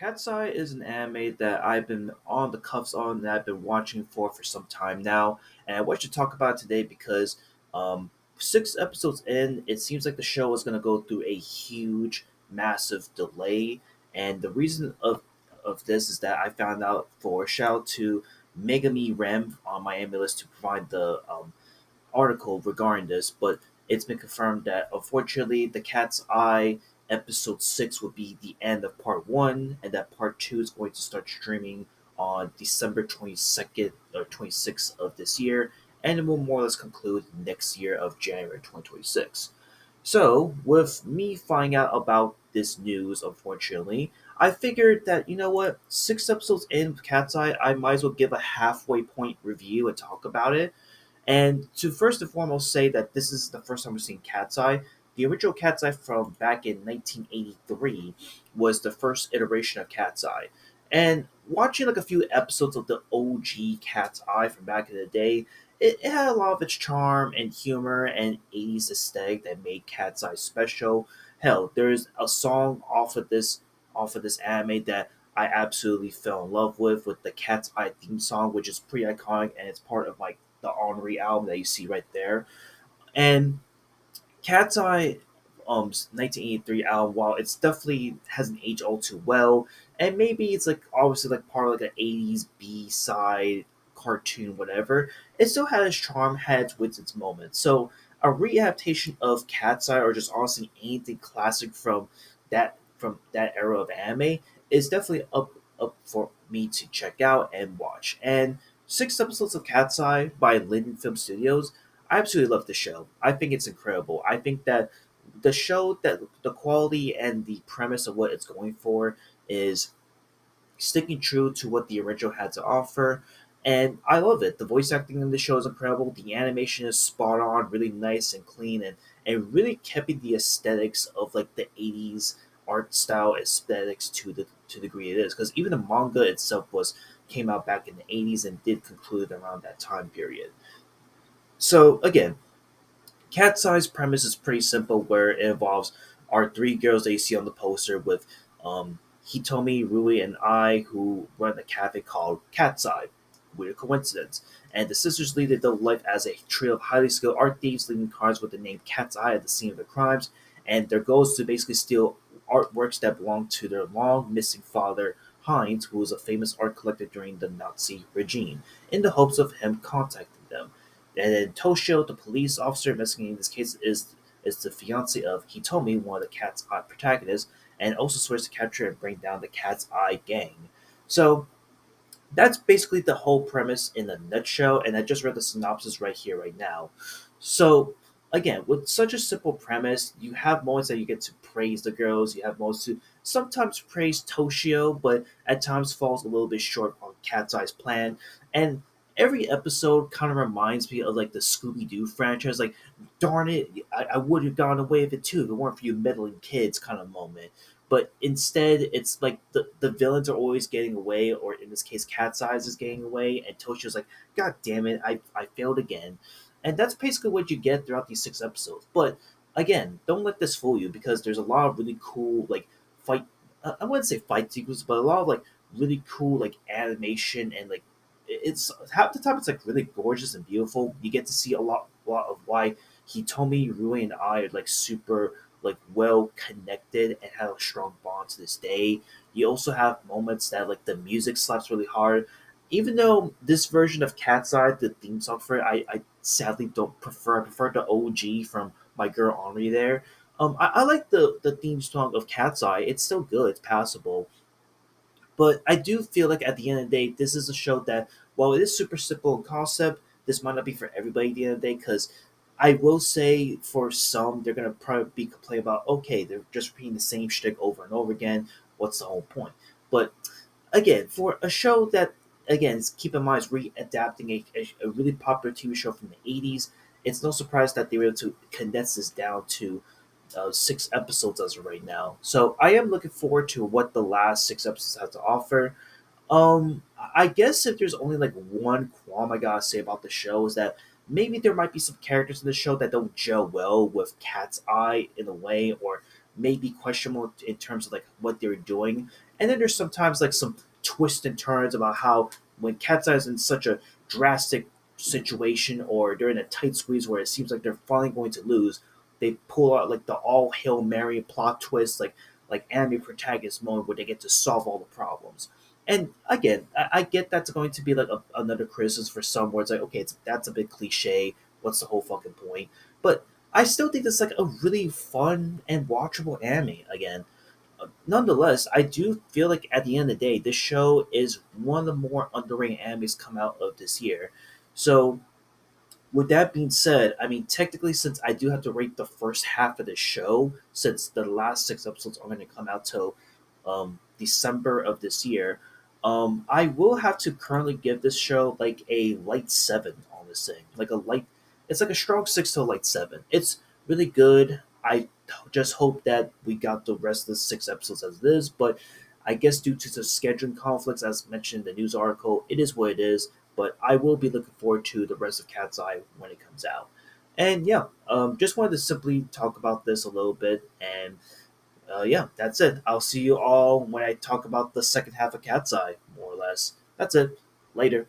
Cat's Eye is an anime that I've been on the cuffs on that I've been watching for some time now, and I want to talk about it today because 6 episodes in, it seems like the show is going to go through a huge, massive delay, and the reason of this is that I found out for shout out to Megami Rem on my anime list to provide the article regarding this, but it's been confirmed that unfortunately the Cat's Eye episode 6 will be the end of part 1, and that part 2 is going to start streaming on December 22nd or 26th of this year, and it will more or less conclude next year of January 2026. So, with me finding out about this news, unfortunately, I figured that, you know what, 6 episodes in Cat's Eye, I might as well give a halfway point review and talk about it, and to first and foremost say that this is the first time we've seen Cat's Eye. The original Cat's Eye from back in 1983 was the first iteration of Cat's Eye. And watching like a few episodes of the OG Cat's Eye from back in the day, it had a lot of its charm and humor and 80s aesthetic that made Cat's Eye special. Hell, there's a song off of this anime that I absolutely fell in love with the Cat's Eye theme song, which is pretty iconic and it's part of like the Henri album that you see right there. And Cat's Eye 1983 album, while it's definitely hasn't aged all too well, and maybe it's like obviously like part of like an 80s B side cartoon, whatever, it still had its charm, had its wits, its moments. So a re-adaptation of Cat's Eye or just honestly anything classic from that era of anime is definitely up for me to check out and watch. And 6 episodes of Cat's Eye by Linden Film Studios, I absolutely love the show. I think it's incredible. I think that the show, that the quality and the premise of what it's going for is sticking true to what the original had to offer. And I love it. The voice acting in the show is incredible. The animation is spot on, really nice and clean, and really keeping the aesthetics of like the 80s art style aesthetics to the degree it is. Because even the manga itself was came out back in the 80s and did conclude around that time period. So again, Cat's Eye's premise is pretty simple, where it involves our three girls that you see on the poster with Hitomi, Rui, and I, who run a cafe called Cat's Eye. Weird coincidence. And the sisters lead their life as a trio of highly skilled art thieves, leaving cars with the name Cat's Eye at the scene of their crimes. And their goal is to basically steal artworks that belong to their long missing father, Heinz, who was a famous art collector during the Nazi regime, in the hopes of him contacting them. And then Toshio, the police officer investigating this case, is the fiance of Hitomi, one of the Cat's Eye protagonists, and also swears to capture and bring down the Cat's Eye gang. So that's basically the whole premise in a nutshell, and I just read the synopsis right here, right now. So again, with such a simple premise, you have moments that you get to praise the girls, you have moments to sometimes praise Toshio, but at times falls a little bit short on Cat's Eye's plan. And every episode kind of reminds me of like the Scooby Doo franchise. Like, darn it, I would have gone away with it too if it weren't for you meddling kids kind of moment. But instead, it's like the villains are always getting away, or in this case, Cat's Eyes is getting away, and Toshio's like, God damn it, I failed again. And that's basically what you get throughout these 6 episodes. But again, don't let this fool you because there's a lot of really cool like fight. I wouldn't say fight sequences, but a lot of like really cool like animation and like it's half the time it's like really gorgeous and beautiful. You get to see a lot of why Hitomi, Rui, and I are like super like well connected and have a strong bond to this day. You also have moments that like the music slaps really hard. Even though this version of Cat's Eye, the theme song for it, I sadly don't prefer. I prefer the OG from my girl Henri there. I like the theme song of Cat's Eye. It's still good. It's passable. But I do feel like at the end of the day, this is a show that, while it is super simple in concept, this might not be for everybody at the end of the day. Because I will say, for some, they're gonna probably be complaining about, okay, they're just repeating the same shtick over and over again. What's the whole point? But again, for a show that, again, keep in mind is re-adapting a really popular TV show from the 80s, it's no surprise that they were able to condense this down to 6 episodes as of right now. So I am looking forward to what the last 6 episodes have to offer. I guess if there's only like one qualm I gotta say about the show is that maybe there might be some characters in the show that don't gel well with Cat's Eye in a way, or maybe questionable in terms of like what they're doing. And then there's sometimes like some twists and turns about how when Cat's Eye is in such a drastic situation or they're in a tight squeeze where it seems like they're finally going to lose, they pull out like the all Hail Mary plot twist, like anime protagonist moment where they get to solve all the problems. And again, I get that's going to be like another criticism for some where it's like, okay, that's a bit cliche. What's the whole fucking point? But I still think it's like a really fun and watchable anime again. Nonetheless, I do feel like at the end of the day, this show is one of the more underrated animes come out of this year. So with that being said, I mean, technically, since I do have to rate the first half of the show, since the last six episodes are going to come out till December of this year, I will have to currently give this show like a light seven on this thing. Like a light, it's like a strong six to a light seven. It's really good. I just hope that we got the rest of the six episodes as it is, but I guess due to the scheduling conflicts, as mentioned in the news article, it is what it is, but I will be looking forward to the rest of Cat's Eye when it comes out. And yeah, just wanted to simply talk about this a little bit. And yeah, that's it. I'll see you all when I talk about the second half of Cat's Eye, more or less. That's it. Later.